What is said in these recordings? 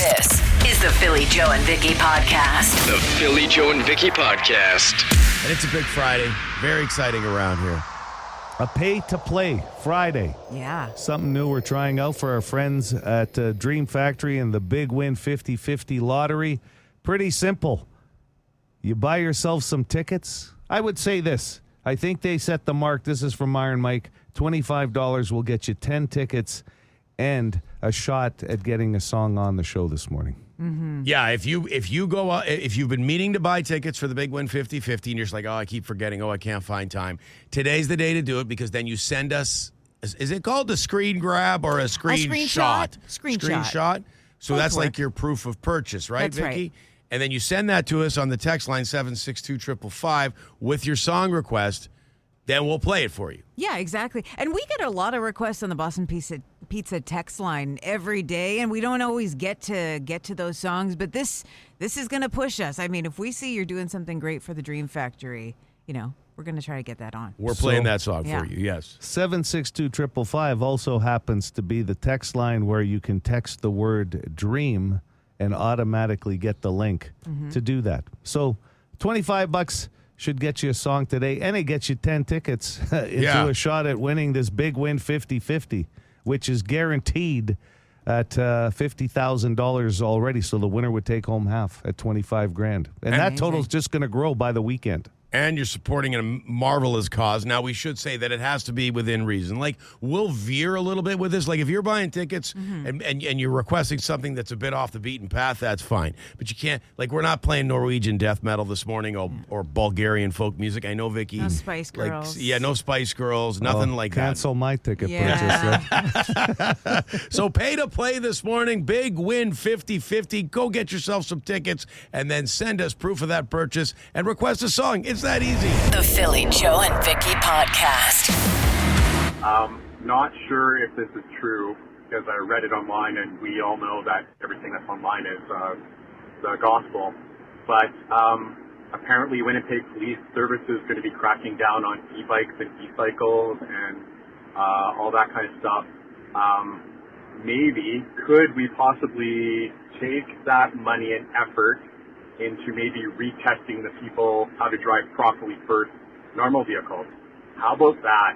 This is the Philly Joe and Vicky Podcast. The Philly Joe and Vicky Podcast. And it's a big Friday. Very exciting around here. A pay-to-play Friday. Yeah. Something new we're trying out for our friends at Dream Factory and the Big Win 50/50 lottery. Pretty simple. You buy yourself some tickets. I would say this. I think they set the mark. This is from Iron Mike. $25 will get you 10 tickets and a shot at getting a song on the show this morning. Mm-hmm. Yeah, if you've been meaning to buy tickets for the Big Win 50/50 and you're just like, I keep forgetting, I can't find time. Today's the day to do it because then you send us, is it called a screen grab or a screenshot? Screenshot. So that's like your proof of purchase, right, That's Vicky? right. And then you send that to us on the text line 762-555 with your song request. Then we'll play it for you. Yeah, exactly. And we get a lot of requests on the Boston Pizza text line every day, and we don't always get to those songs. But this is going to push us. I mean, if we see you're doing something great for the Dream Factory, we're going to try to get that on. We're playing that song for you, yes. 762-555 also happens to be the text line where you can text the word dream and automatically get the link to do that. So $25 should get you a song today, and it gets you 10 tickets into a shot at winning this Big Win 50/50, which is guaranteed at $50,000 already. So the winner would take home half at $25,000, and that total's just going to grow by the weekend. And you're supporting a marvelous cause. Now, we should say that it has to be within reason. Like, we'll veer a little bit with this. Like, if you're buying tickets and you're requesting something that's a bit off the beaten path, that's fine. But you can't, like, we're not playing Norwegian death metal this morning or Bulgarian folk music. I know, Vicky. No Spice Girls. No Spice Girls, nothing like that. Cancel my ticket purchase. So pay to play this morning. Big Win 50/50. Go get yourself some tickets and then send us proof of that purchase and request a song. It's that easy. The Philly Joe and Vicky Podcast. Not sure if this is true because I read it online, and we all know that everything that's online is the gospel. But apparently, Winnipeg Police Service is going to be cracking down on e-bikes and e-cycles and all that kind of stuff. Could we possibly take that money and effort into maybe retesting the people how to drive properly first, normal vehicles? How about that?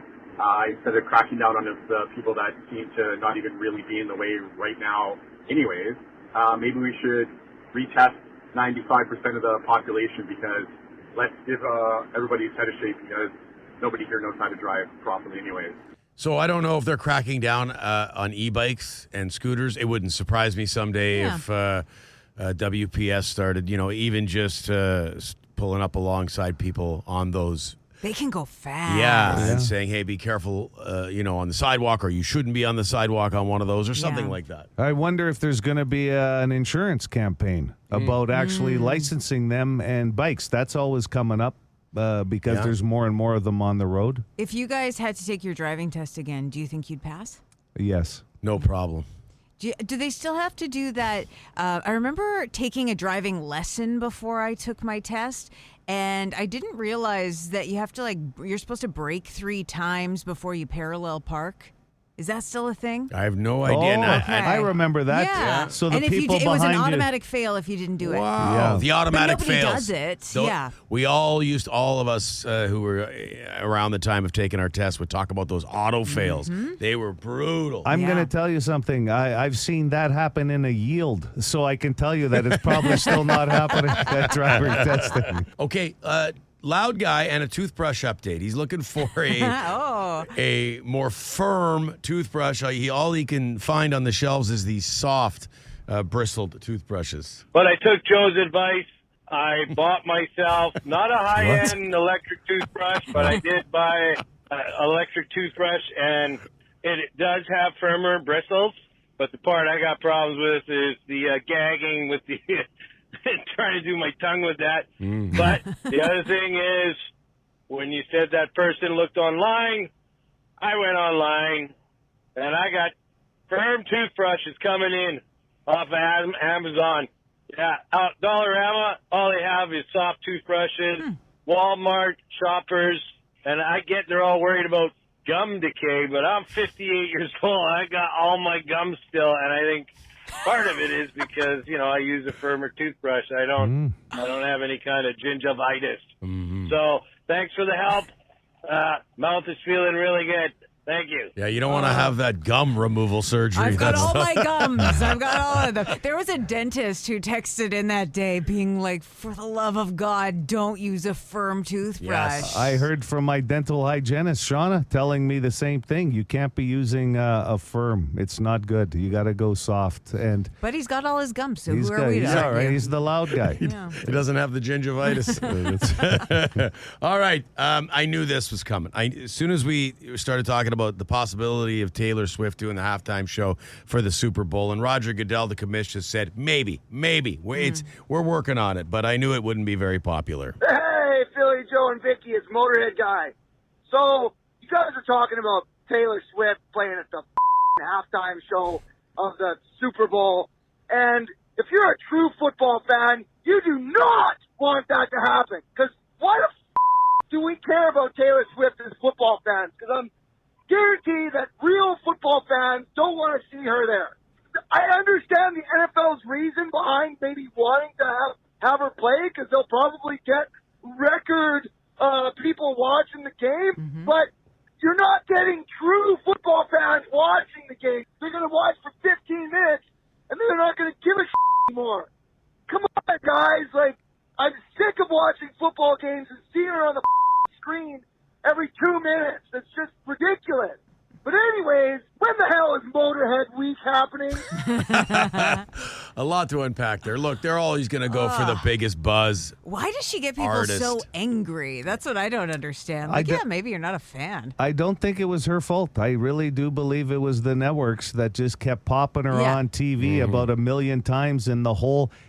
Instead of cracking down on the people that seem to not even really be in the way right now anyways, maybe we should retest 95% of the population, because let's give everybody's head a shake, because nobody here knows how to drive properly anyways. So I don't know if they're cracking down on e-bikes and scooters. It wouldn't surprise me someday if WPS started, even just pulling up alongside people on those. They can go fast. Yeah, and saying, hey, be careful, on the sidewalk, or you shouldn't be on the sidewalk on one of those, or something like that. I wonder if there's going to be an insurance campaign about actually licensing them and bikes. That's always coming up because there's more and more of them on the road. If you guys had to take your driving test again, do you think you'd pass? Yes. No problem. Do they still have to do that? I remember taking a driving lesson before I took my test, and I didn't realize that you have to, you're supposed to brake 3 times before you parallel park. Is that still a thing? I have no idea. I remember that. Yeah. So the and if people it was an behind automatic fail if you didn't do it. Wow. The automatic but nobody fails. does it. So we all of us who were around the time of taking our test would talk about those auto fails. They were brutal. I'm going to tell you something. I've seen that happen in a yield, so I can tell you that it's probably still not happening at driver testing. Okay, loud guy and a toothbrush update. He's looking for a more firm toothbrush. All he can find on the shelves is these soft, bristled toothbrushes. But I took Joe's advice. I bought myself not a high-end electric toothbrush, but I did buy an electric toothbrush, and it does have firmer bristles. But the part I got problems with is the gagging with the trying to do my tongue with that. But the other thing is, when you said that person looked online, I went online, and I got firm toothbrushes coming in off of Amazon. Yeah, Dollarama, all they have is soft toothbrushes. Walmart, Shoppers, and I get they're all worried about gum decay, but I'm 58 years old. I got all my gums still, and I think part of it is because, I use a firmer toothbrush. I don't have any kind of gingivitis. So thanks for the help. Mouth is feeling really good. Thank you. Yeah, you don't want to have that gum removal surgery. I've got all my gums. I've got all of them. There was a dentist who texted in that day being like, for the love of God, don't use a firm toothbrush. Yes. I heard from my dental hygienist, Shauna, telling me the same thing. You can't be using a firm. It's not good. You got to go soft. But he's got all his gums, so who are we to he's all argue? right. He's the loud guy. He doesn't have the gingivitis. All right. I knew this was coming. As soon as we started talking about the possibility of Taylor Swift doing the halftime show for the Super Bowl, and Roger Goodell, the commissioner, said, maybe. We're working on it, but I knew it wouldn't be very popular. Hey, Philly, Joe, and Vicky, it's Motorhead Guy. So, you guys are talking about Taylor Swift playing at the halftime show of the Super Bowl, and if you're a true football fan, you do not want that to happen, because why the do we care about Taylor Swift as football fans? Because I'm guaranteed that real football fans don't want to see her there. I understand the NFL's reason behind maybe wanting to have her play, because they'll probably get record people watching the game, but you're not getting true football fans watching the game. They're going to watch for 15 minutes, and then they're not going to give a anymore. Come on, guys. I'm sick of watching football games and seeing her on the screen every 2 minutes. It's just ridiculous. But anyways, when the hell is Motorhead Week happening? A lot to unpack there. Look, they're always going to go for the biggest buzz. Why does she get people so angry? That's what I don't understand. Maybe you're not a fan. I don't think it was her fault. I really do believe it was the networks that just kept popping her on TV about 1 million times, and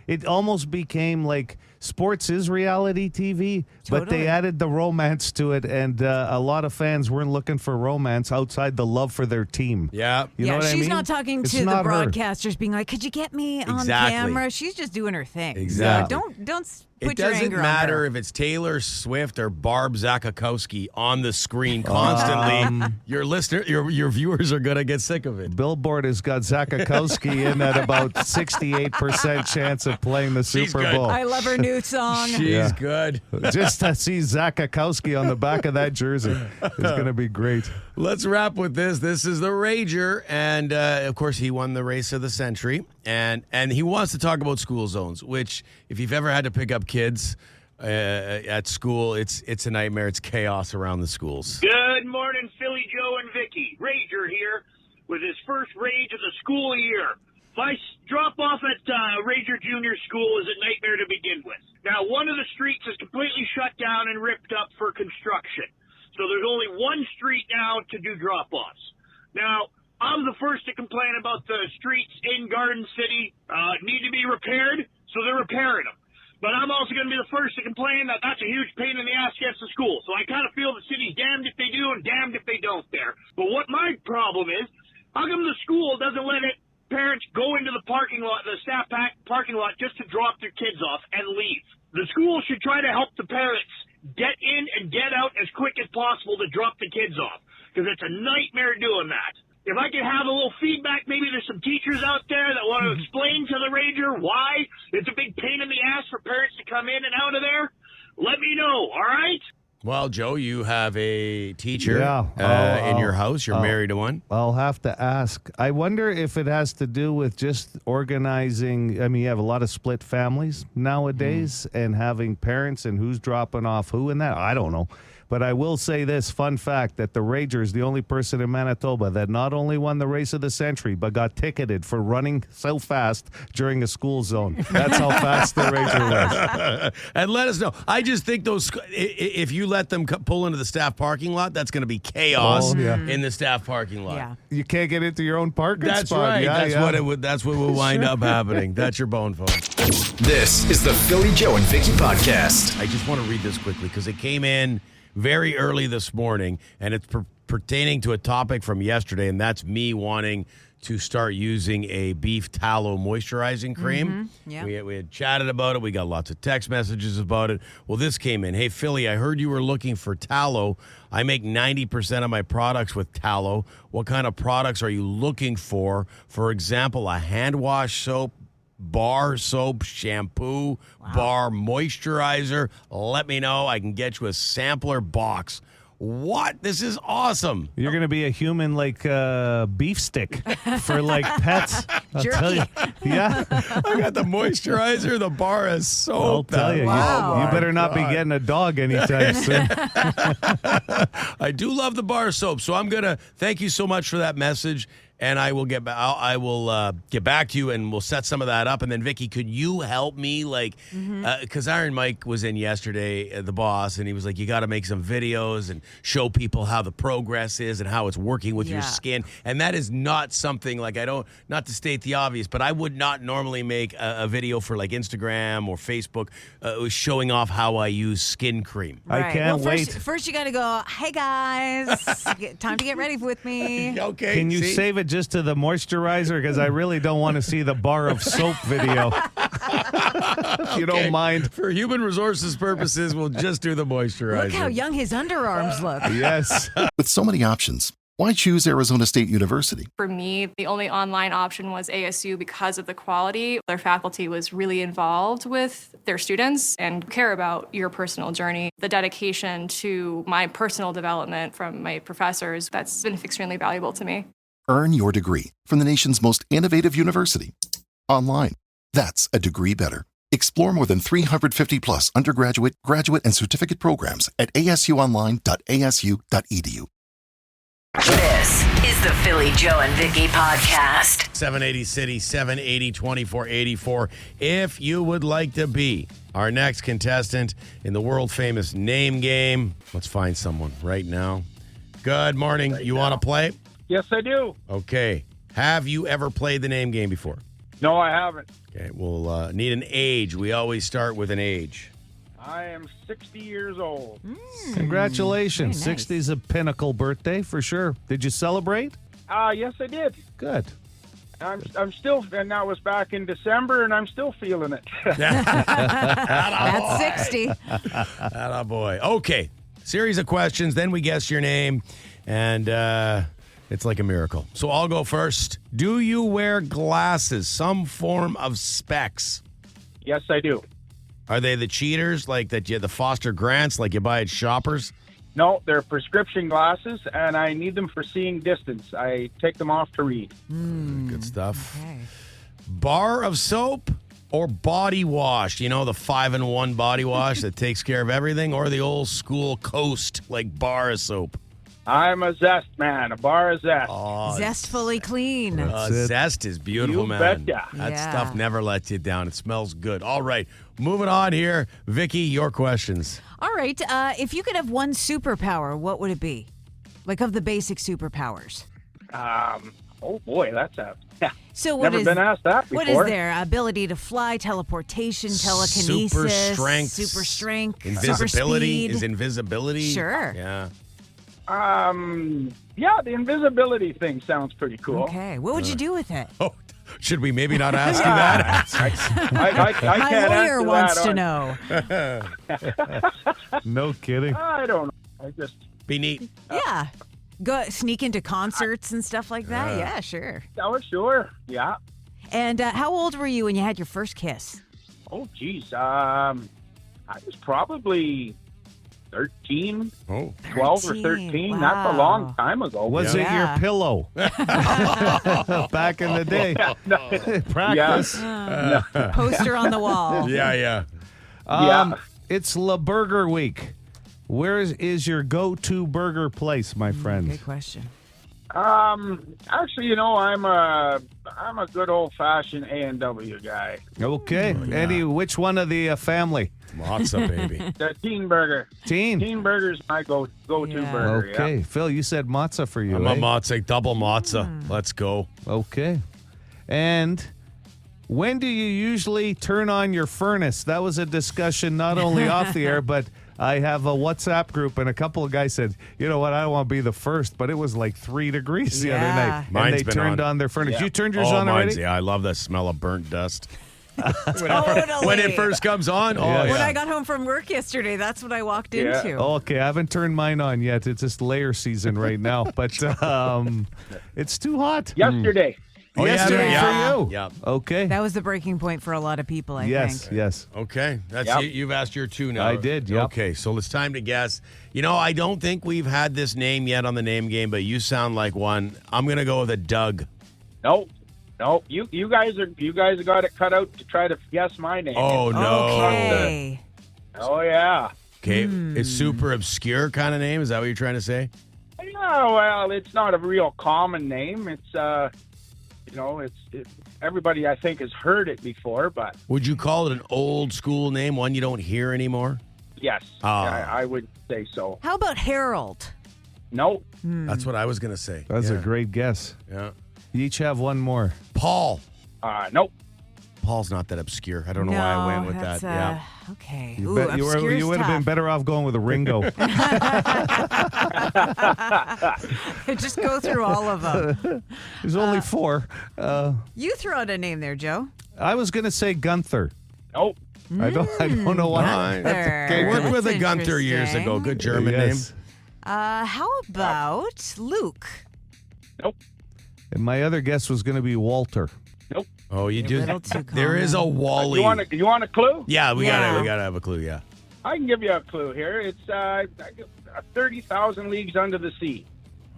it almost became like sports is reality TV, but they added the romance to it, and a lot of fans weren't looking for romance outside the love for their team. Yeah. You know what I mean? She's not talking to the broadcasters being like, could you get me on camera? She's just doing her thing. Exactly. So don't put It your doesn't anger matter on her. if it's Taylor Swift or Barb Zakakowski on the screen constantly. Your viewers are going to get sick of it. Billboard has got Zakakowski in at about 68% chance of playing the Super good. Bowl. I love her new song. She's good. Just to see Zakakowski on the back of that jersey is going to be great. Let's wrap with this. This is the Rager, and of course, he won the race of the century, and he wants to talk about school zones, which, if you've ever had to pick up kids at school, it's a nightmare. It's chaos around the schools. Good morning, Philly Joe and Vicky. Rager here with his first rage of the school year. My drop off at Rager Junior School is a nightmare to begin with. Now, one of the streets is completely shut down and ripped up for construction. So there's only one street now to do drop-offs. Now, I'm the first to complain about the streets in Garden City need to be repaired, so they're repairing them. But I'm also going to be the first to complain that that's a huge pain in the ass against the school. So I kind of feel the city's damned if they do and damned if they don't there. But what my problem is, how come the school doesn't let parents go into the parking lot, the staff parking lot, just to drop their kids off and leave? The school should try to help the parents get in and get out as quick as possible to drop the kids off, because it's a nightmare doing that. If I could have a little feedback, maybe there's some teachers out there that want to explain to the Rager why it's a big pain in the ass for parents to come in and out of there, let me know, all right? Well, Joe, you have a teacher Yeah. in your house. You're married to one. I'll have to ask. I wonder if it has to do with just organizing. I mean, you have a lot of split families nowadays and having parents and who's dropping off who and that. I don't know. But I will say this fun fact, that the Rager is the only person in Manitoba that not only won the race of the century, but got ticketed for running so fast during a school zone. That's how fast the Rager was. And let us know. I just think if you let them pull into the staff parking lot, that's going to be chaos in the staff parking lot. Yeah. You can't get into your own parking That's spot. right. Yeah, That's what will wind up happening. That's your bone phone. This is the Philly Joe and Vicky Podcast. I just want to read this quickly because it came in very early this morning, and it's pertaining to a topic from yesterday, and that's me wanting to start using a beef tallow moisturizing cream. Yeah. We had chatted about it. We got lots of text messages about it. Well, this came in. Hey, Philly, I heard you were looking for tallow. I make 90% of my products with tallow. What kind of products are you looking for? For example, a hand wash soap, bar soap, shampoo, bar moisturizer. Let me know. I can get you a sampler box. What? This is awesome. You're going to be a human like beef stick for like pets. I'll tell you. Yeah. I got the moisturizer, the bar of soap. I'll tell you. Wow. You better not be getting a dog anytime soon. I do love the bar soap, so I'm going to thank you so much for that message. And I will get back to you, and we'll set some of that up. And then, Vicky, could you help me? Like, because Iron Mike was in yesterday, the boss, and he was like, you got to make some videos and show people how the progress is and how it's working with your skin. And that is not something like not to state the obvious, but I would not normally make a video for like Instagram or Facebook showing off how I use skin cream. Right. I can't wait. First, you got to go, hey, guys, time to get ready with me. Okay. Can you save it just to the moisturizer? Because I really don't want to see the bar of soap video. If you don't mind. For human resources purposes, we'll just do the moisturizer. Look how young his underarms look. Yes. With so many options, why choose Arizona State University? For me, the only online option was ASU because of the quality. Their faculty was really involved with their students and care about your personal journey. The dedication to my personal development from my professors, that's been extremely valuable to me. Earn your degree from the nation's most innovative university. Online. That's a degree better. Explore more than 350 plus undergraduate, graduate, and certificate programs at asuonline.asu.edu. This is the Philly Joe and Vicky podcast. 780 City, 780-2484. If you would like to be our next contestant in the world-famous name game, let's find someone right now. Good morning. You want to play? Yes, I do. Okay. Have you ever played the name game before? No, I haven't. Okay. We'll need an age. We always start with an age. I am 60 years old. Congratulations. Very nice. 60 is a pinnacle birthday for sure. Did you celebrate? Yes, I did. Good. I'm still, and that was back in December, and I'm still feeling it. That's 60. Attaboy. Okay. Series of questions. Then we guess your name. And it's like a miracle. So I'll go first. Do you wear glasses? Some form of specs? Yes, I do. Are they the cheaters, like that? The Foster Grants, like you buy at Shoppers? No, they're prescription glasses, and I need them for seeing distance. I take them off to read. Good stuff. Okay. Bar of soap or body wash? You know, the 5-in-1 body wash that takes care of everything, or the old school Coast, like bar of soap? I'm a Zest man, a bar of Zest. Oh, Zestfully clean. That's it. Zest is beautiful, You man. betcha. That Yeah. stuff never lets you down. It smells good. All right, moving on here. Vicky, your questions. All right. If you could have one superpower, what would it be? Like of the basic superpowers. Oh boy, that's a So what never is been asked that before. what is there? Ability to fly, teleportation, telekinesis, Super strength. super strength, Invisibility. super speed. Is invisibility? Sure. Yeah. Yeah, the invisibility thing sounds pretty cool. Okay. What would you do with it? Oh, should we maybe not ask you that? I My can't lawyer answer wants that to know. No kidding. I don't know. I just Be neat. Yeah. Go sneak into concerts and stuff like that. Yeah, sure. oh sure, yeah. And how old were you when you had your first kiss? Oh geez, I was probably 13, Oh. 12 or 13. 13. That's a Wow. long time ago. Was Yeah. it your pillow? Back in the day. Practice. Poster on the wall. Yeah. Yeah. It's La Burger Week. Where is your go-to burger place, my friend? Good question. Actually, you know, I'm a good old-fashioned A&W guy. Okay. Which one of the family? Matzo, baby. The Teen Burger. Teen. Teen Burger's my go-to Yeah. burger. Okay. Yeah. Phil, you said matzah for you, I'm eh? a matzo, double matzo. Let's go. Okay. And when do you usually turn on your furnace? That was a discussion not only off the air, but I have a WhatsApp group, and a couple of guys said, you know what, I don't want to be the first, but it was like 3 degrees the other night. Mine's and they been turned on their furnace. Yeah. You turned yours on already? Yeah, I love the smell of burnt dust. Totally. When it first comes on, When I got home from work yesterday, that's what I walked into. Okay, I haven't turned mine on yet. It's just layer season right now, but it's too hot. Yesterday. Yesterday for you. Yeah. Okay. That was the breaking point for a lot of people, I think. Yes. Okay, that's you've asked your two now. I did, yep. Okay, so it's time to guess. You know, I don't think we've had this name yet on the name game, but you sound like one. I'm gonna go with a Doug. No. You guys got it cut out to try to guess my name. Oh no. Okay. Oh yeah. Okay, it's super obscure kind of name. Is that what you're trying to say? Yeah, well, it's not a real common name. It's everybody I think has heard it before, but Would you call it an old school name, one you don't hear anymore? yes, I would say so. How about Harold? No. That's what I was gonna say. That's a great guess. Yeah. You each have one more. Paul. Nope. Paul's not that obscure. I don't know why I went with that. Yeah. Okay. You, Ooh, you would have been better off going with a Ringo. Just go through all of them. There's only 4. You throw out a name there, Joe. I was going to say Gunther. Nope. I don't know why. I worked with a Gunther years ago. Good German name. How about Luke? Nope. And my other guess was going to be Walter. Nope. Oh, you do. little too There is a Wally. You want a clue? Yeah, we gotta have a clue. Yeah. I can give you a clue here. It's 30,000 leagues under the sea.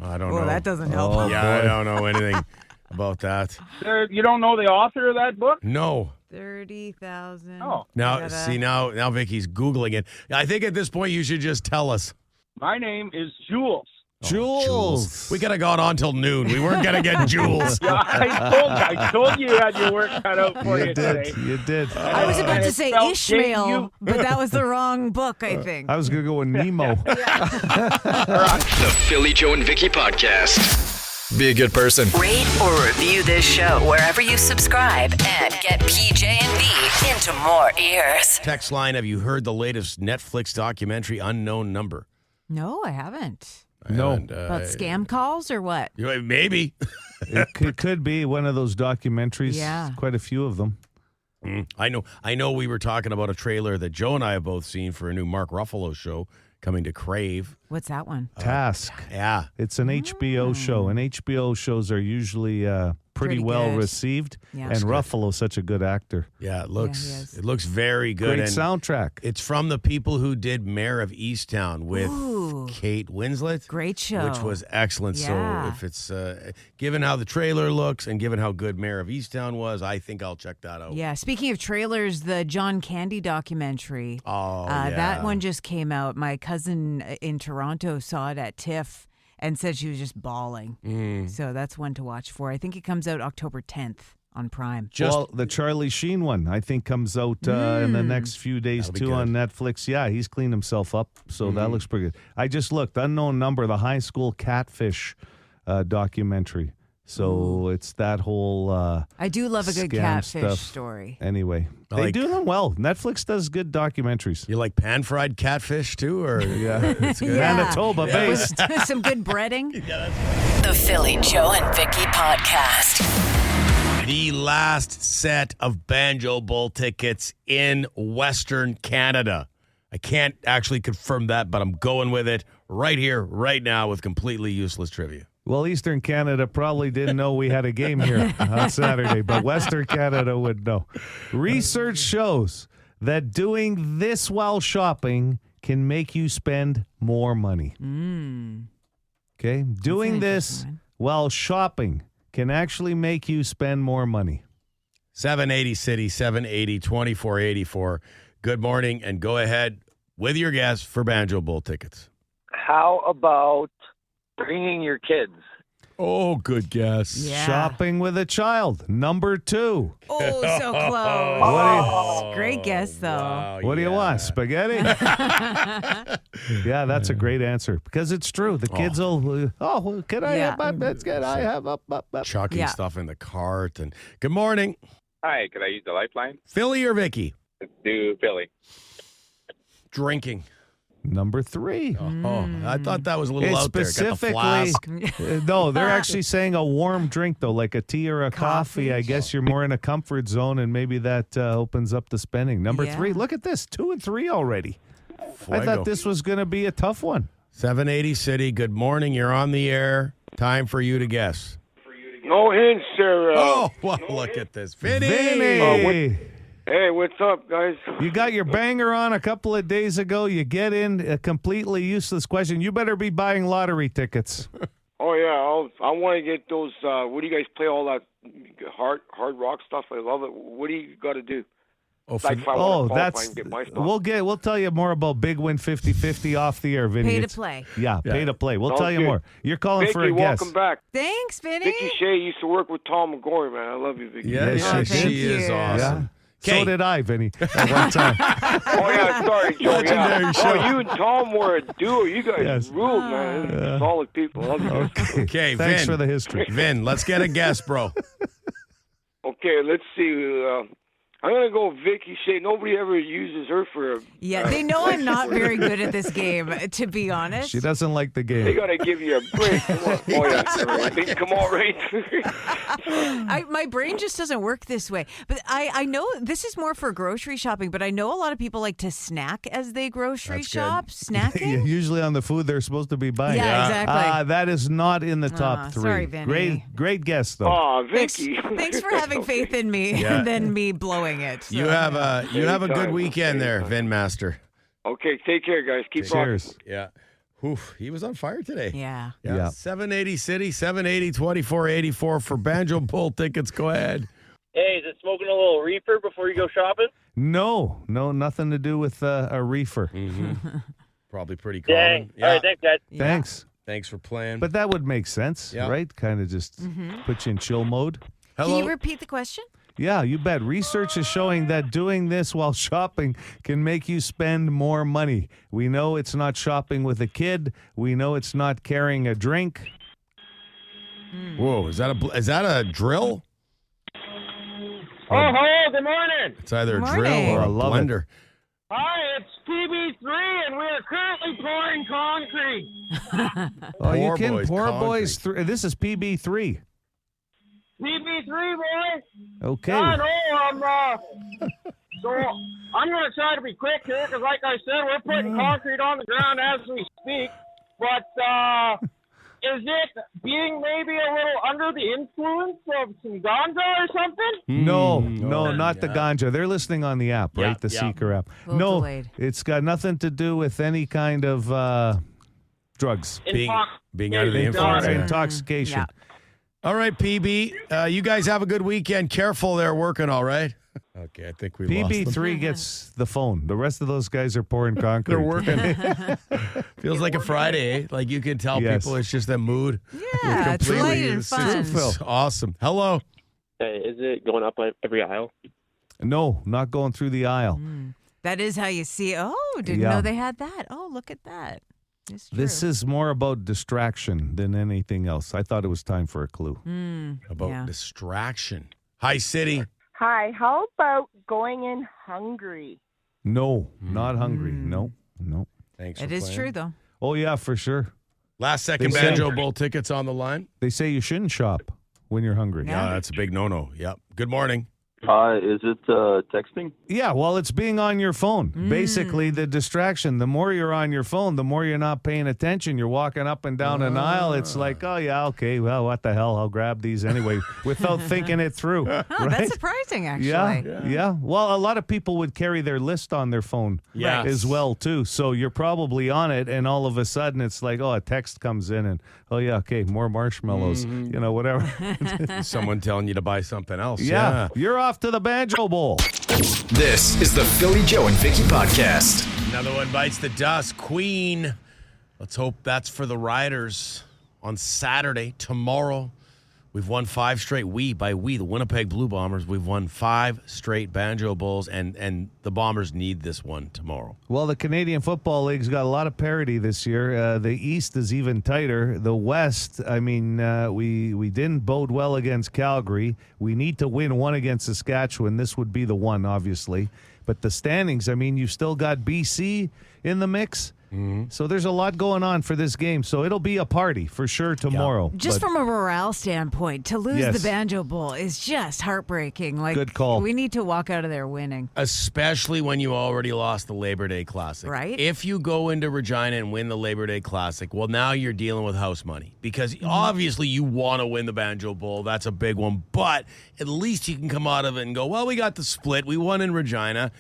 I don't know. Oh, that doesn't help. Oh, Yeah, I don't know anything about that. You don't know the author of that book? No. 30,000. Oh. Now Vicky's Googling it. I think at this point you should just tell us. My name is Jules. Jules. We could have gone on till noon. We weren't gonna get Jules. Yeah, I told you had your work cut out for you today. You did. I was about to say spelled Ishmael, but that was the wrong book, I think. I was going to go with Nemo. The Philly Joe and Vicky Podcast. Be a good person. Rate or review this show wherever you subscribe and get PJ and V into more ears. Text line: have you heard the latest Netflix documentary, Unknown Number? No, I haven't. No. About scam calls or what? Maybe. It could be one of those documentaries. Yeah. Quite a few of them. I know we were talking about a trailer that Joe and I have both seen for a new Mark Ruffalo show coming to Crave. What's that one? Task. Yeah. It's an HBO show, and HBO shows are usually pretty well good. received. Yeah. And That's Ruffalo's such a good actor. Yeah, it he looks is. it looks very good. Great and soundtrack. It's from the people who did Mayor of Easttown with Kate Winslet. Great show. Which was excellent. Yeah. So if it's given how the trailer looks and given how good Mayor of Easttown was, I think I'll check that out. Yeah, speaking of trailers, the John Candy documentary. Oh, That one just came out. My cousin in Toronto saw it at TIFF and said she was just bawling. So that's one to watch for. I think it comes out October 10th on Prime. Well, the Charlie Sheen one, I think, comes out in the next few days, That'll be too, good. on Netflix. Yeah, he's cleaned himself up, so that looks pretty good. I just looked. Unknown Number, the high school catfish documentary. So it's that whole I do love a good scam catfish stuff. story. Anyway, they do them well. Netflix does good documentaries. You like pan-fried catfish too, or Yeah. It's good. Yeah. Manitoba based. With some good breading. The Philly Joe and Vicky Podcast. The last set of Banjo Bowl tickets in Western Canada. I can't actually confirm that, but I'm going with it right here, right now, with completely useless trivia. Well, Eastern Canada probably didn't know we had a game here on Saturday, but Western Canada would know. Research shows that doing this while shopping can make you spend more money. Okay? Doing this interesting one. while shopping can actually make you spend more money. 780 City, 780 2484. Good morning, and go ahead with your guess for Banjo Bowl tickets. How about bringing your kids? Oh, good guess. Yeah. Shopping with a child, number 2. Oh, so close. What Great guess, though. Wow, What do you yeah. want? Spaghetti? Yeah, that's a great answer because it's true. The kids will, can I have my biscuit? I have up. Chucking Yeah. stuff in the cart. And good morning, Hi, could I use the lifeline? Philly or Vicky? Let's do Philly. Drinking. Number 3. Oh, I thought that was a little It's out there. Got the flask. No, they're actually saying a warm drink, though, like a tea or a coffee. I guess you're more in a comfort zone, and maybe that opens up the spending. Number 3, look at this, 2 and 3 already. Fuego. I thought this was going to be a tough one. 780 City, good morning. You're on the air. Time for you to guess. No hints, sir. Oh, well, look at this. Vinny! Hey, what's up, guys? You got your banger on a couple of days ago. You get in a completely useless question. You better be buying lottery tickets. Oh, yeah. I want to get those. What do you guys play? All that hard rock stuff? I love it. What do you got to do? We'll tell you more about Big Win 50-50 off the air, Vinny. Pay to play. Yeah, pay to play. We'll Sounds tell you good. more. You're calling Vicky, for a guess. welcome back. Thanks, Vinny. Vicky Shea used to work with Tom McGorry, man. I love you, Vicky. Yeah, she is awesome. Yeah. So did I, Vinny, at one time. Oh, yeah, sorry, Joe. Legendary show. Oh, you and Tom were a duo. You guys ruled, man. Solid people. Love you guys. Okay, Thanks Vin. for the history. Vin, let's get a guess, bro. Okay, let's see. I'm going to go Vicky Shea. Nobody ever uses her for a... Yeah, they know I'm not very good at this game, to be honest. She doesn't like the game. They got to give you a break. Come on. Oh, yeah. Things come all right. My brain just doesn't work this way. But I know this is more for grocery shopping, but I know a lot of people like to snack as they grocery shop. Snacking? Usually on the food they're supposed to be buying. Yeah, exactly. That is not in the top 3. Sorry, Vinny. Great guess, though. Oh, Vicky. Thanks for having faith in me and then me blowing it. So. You have a good weekend there, Vin Master. Okay, take care, guys. Keep Cheers. Yeah. Oof, he was on fire today. Yeah. 780 City, 780-2484 for Banjo Bowl tickets. Go ahead. Hey, is it smoking a little reefer before you go shopping? No, nothing to do with a reefer. Mm-hmm. Probably pretty common. Dang. Yeah. All right, thanks, guys. Thanks. Thanks for playing. But that would make sense, right? Kind of just put you in chill mode. Can you repeat the question? Yeah, you bet. Research is showing that doing this while shopping can make you spend more money. We know it's not shopping with a kid. We know it's not carrying a drink. Whoa, is that a drill? Oh, good morning. It's either a Morning. drill or a love it. blender. Hi, it's PB3, and we are currently pouring concrete. Oh, you Poor can boys poor concrete. boys. This is PB3. PB3, boy. Okay. I know, so I'm going to try to be quick here, because like I said, we're putting concrete on the ground as we speak. But is it being maybe a little under the influence of some ganja or something? No, not the ganja. They're listening on the app, right? The yeah. Seeker app. Little No, delayed. it's got nothing to do with any kind of drugs. Being under the influence. Intoxication. Yeah. All right, PB. You guys have a good weekend. Careful there working, all right? Okay, I think we lost them. PB3 gets the phone. The rest of those guys are pouring concrete. They're working. Feels like a Friday, eh? Like you can tell Yes. people it's just a mood. Yeah, it's light and fun. It's awesome. Hello. Hey, is it going up every aisle? No, not going through the aisle. That is how you see. Oh, didn't Yeah. know they had that. Oh, look at that. It's true. This is more about distraction than anything else. I thought it was time for a clue. About distraction. Hi, City. Hi, how about going in hungry? No, not hungry. No. Thanks It for is playing. true, though. Oh, yeah, for sure. Last second They say- Banjo Bowl tickets on the line. They say you shouldn't shop when you're hungry. Yeah, that's a big no-no. Yep. Good morning. Is it texting? Yeah, well, it's being on your phone. Basically, the distraction. The more you're on your phone, the more you're not paying attention. You're walking up and down an aisle. It's like, oh, yeah, okay, well, what the hell? I'll grab these anyway without thinking it through. Oh, right? that's surprising, actually. Yeah. Well, a lot of people would carry their list on their phone Yes. as well, too. So you're probably on it, and all of a sudden it's like, oh, a text comes in, and, oh, yeah, okay, more marshmallows, whatever. Someone telling you to buy something else. Yeah, you're off to the Banjo Bowl. This is the Philly Joe and Vicky podcast. Another one bites the dust. Queen. Let's hope that's for the Riders on Saturday, tomorrow. We've won 5 straight. The Winnipeg Blue Bombers, we've won 5 straight Banjo Bowls, and the Bombers need this one tomorrow. Well, the Canadian Football League's got a lot of parity this year. The East is even tighter. The West, I mean, we didn't bode well against Calgary. We need to win one against Saskatchewan. This would be the one, obviously. But the standings, I mean, you've still got BC in the mix. So there's a lot going on for this game. So it'll be a party for sure tomorrow. Just But from a morale standpoint, to lose Yes. the Banjo Bowl is just heartbreaking. Like, Good call. We need to walk out of there winning. Especially when you already lost the Labor Day Classic. Right. If you go into Regina and win the Labor Day Classic, well, now you're dealing with house money. Because obviously you want to win the Banjo Bowl. That's a big one. But at least you can come out of it and go, well, we got the split. We won in Regina.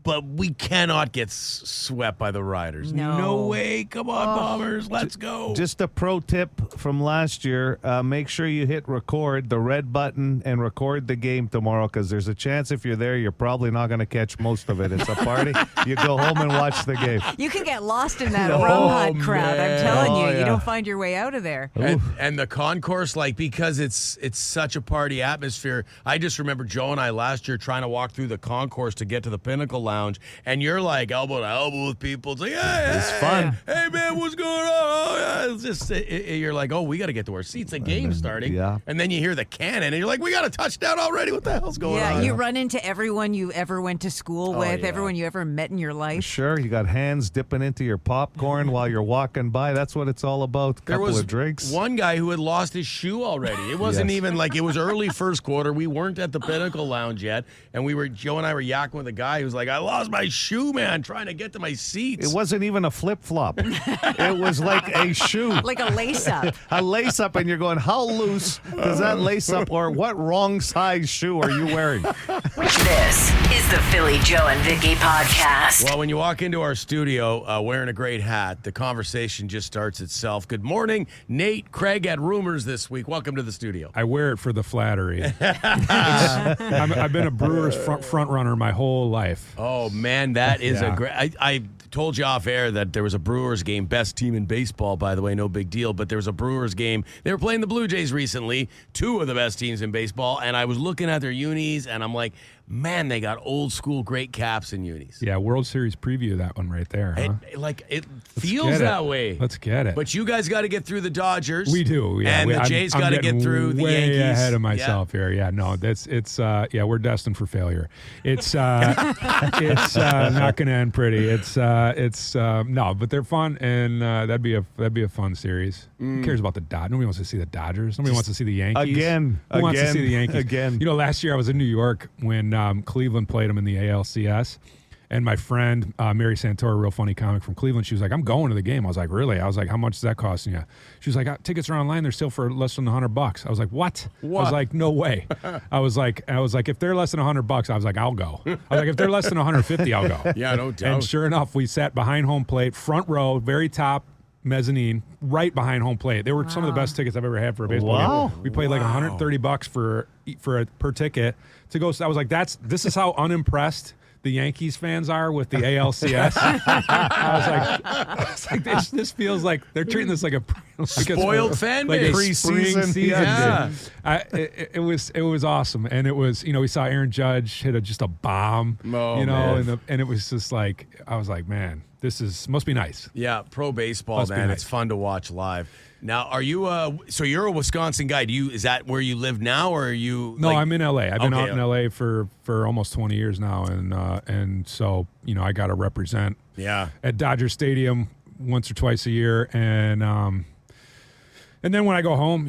But we cannot get swept by the Riders. No way. Come on, Bombers. Let's go. just a pro tip from last year, make sure you hit record, the red button, and record the game tomorrow, because there's a chance if you're there, you're probably not going to catch most of it. It's a party. You go home and watch the game. You can get lost in that rum hut crowd. I'm telling you, yeah. you don't find your way out of there. And the concourse, like, because it's such a party atmosphere. I just remember Joe and I last year trying to walk through the concourse to get to the Pinnacle Lounge, and you're like elbow to elbow with people. It's like, hey, It's fun. Hey, man, what's going on? Oh, yeah. It's just, you're like, oh, we got to get to our seats. The game's starting. Yeah. And then you hear the cannon, and you're like, we got a touchdown already. What the hell's going on? Yeah, you run into everyone you ever went to school with, everyone you ever met in your life. Sure, you got hands dipping into your popcorn while you're walking by. That's what it's all about. There Couple was of drinks. one guy who had lost his shoe already. It wasn't Yes. even like it was early first quarter. We weren't at the Pinnacle Lounge yet, and Joe and I were yakking with a guy who was like, I lost my shoe, man, trying to get to my seats. It wasn't even a flip-flop. It was like a shoe. Like a lace-up. A lace-up, and you're going, how loose does that lace-up, or what wrong size shoe are you wearing? This is the Philly Joe and Vicky podcast. Well, when you walk into our studio wearing a great hat, the conversation just starts itself. Good morning, Nate Craig at Rumors this week. Welcome to the studio. I wear it for the flattery. I've been a Brewers front runner my whole life. Oh, man, that is Yeah. a great... I told you off air that there was a Brewers game, best team in baseball, by the way, no big deal, but there was a Brewers game. They were playing the Blue Jays recently, two of the best teams in baseball, and I was looking at their unis, and I'm like, man, they got old school great caps and unis. Yeah, World Series preview, that one right there. Huh? It Let's feels get that it. way. Let's get it. But you guys got to get through the Dodgers. We do, yeah. And the I'm Jays got to getting get through the way Yankees. ahead of myself here. Yeah, no, we're destined for failure. It's not going to end pretty. No, but they're fun, and that'd be a fun series. Who cares about the Dodgers? Nobody wants to see the Dodgers. Nobody wants to see the Yankees. Who wants to see the Yankees again? You know, last year I was in New York when Cleveland played them in the ALCS. And my friend, Mary Santora, a real funny comic from Cleveland, she was like, I'm going to the game. I was like, really? I was like, how much is that costing you? She was like, tickets are online. They're still for less than $100. I was like, what? I was like, no way. I was like, if they're less than $100, I was like, I'll go. I was like, if they're less than 150, I'll go. Yeah, no doubt. And sure enough, we sat behind home plate, front row, very top mezzanine, right behind home plate. They were some of the best tickets I've ever had for a baseball game. We paid like $130 per ticket to go. So I was like, this is how unimpressed the Yankees fans are with the ALCS. I was like, this feels like they're treating this like a spoiled fan like base. a spring season. Yeah. It was awesome, and it was, we saw Aaron Judge hit just a bomb, man. and it was just like, I was like, man, must be nice. Yeah, pro baseball, Must be man. nice. It's fun to watch live. Now, are you so you're a Wisconsin guy? Is that where you live now, or are you? No, I'm in LA. I've been out in LA for almost 20 years now, and so I got to represent. Yeah. At Dodger Stadium once or twice a year, and then when I go home,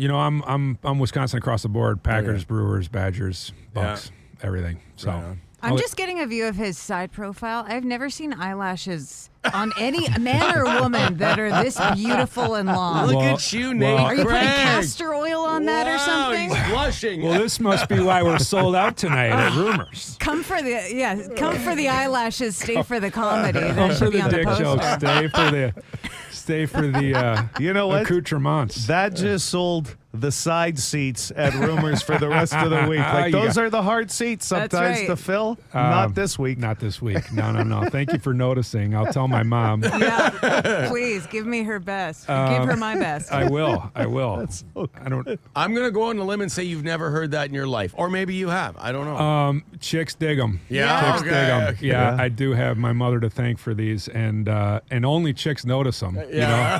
I'm Wisconsin across the board: Packers, Brewers, Badgers, Bucks, everything. So. Right. I'm just getting a view of his side profile. I've never seen eyelashes on any man or woman that are this beautiful and long. Look at you, Nate. Are you putting Craig. castor oil on that or something? He's blushing. Well, this must be why we're sold out tonight at Rumors. Come for the eyelashes, stay for the comedy. Come That for should be the on the dick poster. jokes. Stay for the You know what? accoutrements. That just sold the side seats at Rumors for the rest of the week. Like, those are the hard seats That's sometimes right. to fill. Not this week. Not this week. No. Thank you for noticing. I'll tell my mom. Yeah, please give me her best. Give her my best. I will. I don't. I'm gonna go on a limb and say you've never heard that in your life, or maybe you have. I don't know. Chicks dig them. Yeah? Chicks Okay, dig them. okay. Yeah, I do have my mother to thank for these, and only chicks notice them. Yeah.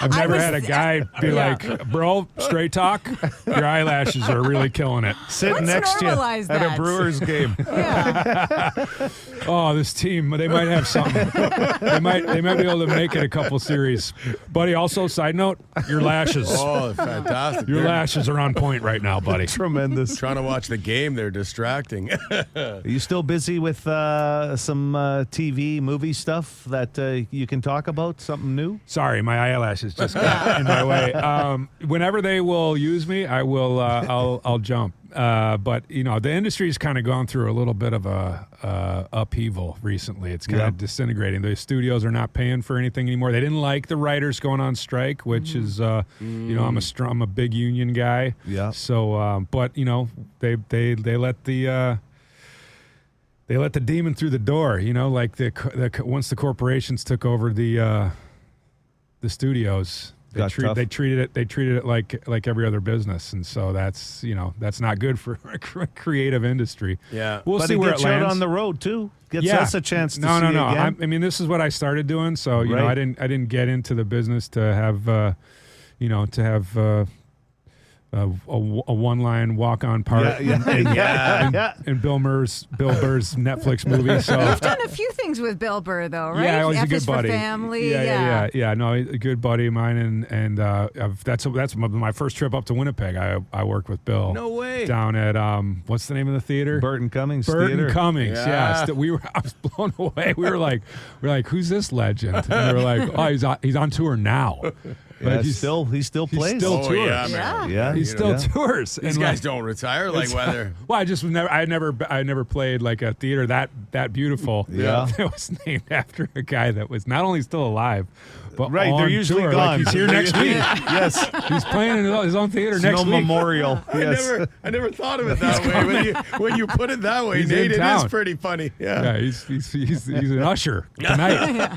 I've never had a guy be like, bro, Bill, straight talk. Your eyelashes are really killing it. Sitting next to you normalize at a that. Brewers game. Oh, this team, they might have something. They might be able to make it a couple series. Buddy, also, side note, your lashes. Oh, fantastic. Your lashes are on point right now, buddy. Tremendous. Trying to watch the game, they're distracting. Are you still busy with some TV, movie stuff that you can talk about? Something new? Sorry, my eyelashes just got in my way. Whenever they will use me, I will. I'll jump. But the industry's kind of gone through a little bit of a upheaval recently. It's kind of disintegrating. The studios are not paying for anything anymore. They didn't like the writers going on strike, which is I'm a big union guy. Yeah. So, but they let the demon through the door. Like once the corporations took over the studios. They treated it like every other business, and so that's not good for a creative industry. Yeah, we'll see where it lands. Out on the road too. Gets us a chance to see again. I mean, this is what I started doing, so I didn't get into the business to have a one-line walk-on part in Bill Burr's Netflix movie. So You've done a few things with Bill Burr, though, right? Yeah, he's a F good is for buddy. Family. Yeah. No, a good buddy of mine, and that's my first trip up to Winnipeg. I worked with Bill. No way. Down at what's the name of the theater? Burton Cummings Burton Theater. Cummings. Yeah. I was blown away. We were like, who's this legend? And we were like, oh, he's on tour now. Yeah, he still plays. He still tours. Yeah, man. Yeah. He still tours. These guys don't retire. Like whether. Well, I never played like a theater that beautiful. Yeah. That was named after a guy that was not only still alive, but right. on They're usually tour. gone. Like he's here next week. Yes. He's playing in his own theater It's next no week. memorial. Yes. I never thought of it that way. When you put it that way, He's Nate, in it town. is pretty funny. Yeah. He's an usher tonight.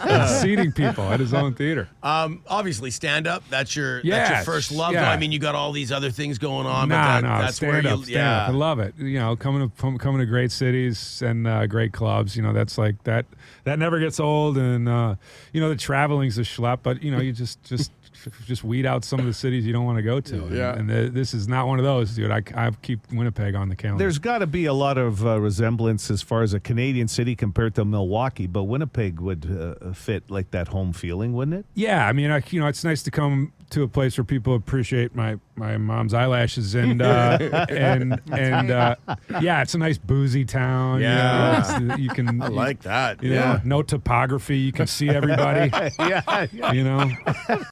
He's seating people at his own theater. Obviously, stand up. That's your first love. Yeah. I mean, you got all these other things going on. No, that's where stand up. I love it. Coming to great cities and great clubs. That's like that never gets old. And the traveling's a schlep, but you just weed out some of the cities you don't want to go to. Yeah. And this is not one of those, dude. I keep Winnipeg on the calendar. There's got to be a lot of resemblance as far as a Canadian city compared to Milwaukee, but Winnipeg would fit like that home feeling, wouldn't it? Yeah, I mean, it's nice to come to a place where people appreciate my mom's eyelashes and it's a nice boozy town. Yeah. You can. I like that. No topography. You can see everybody. Yeah.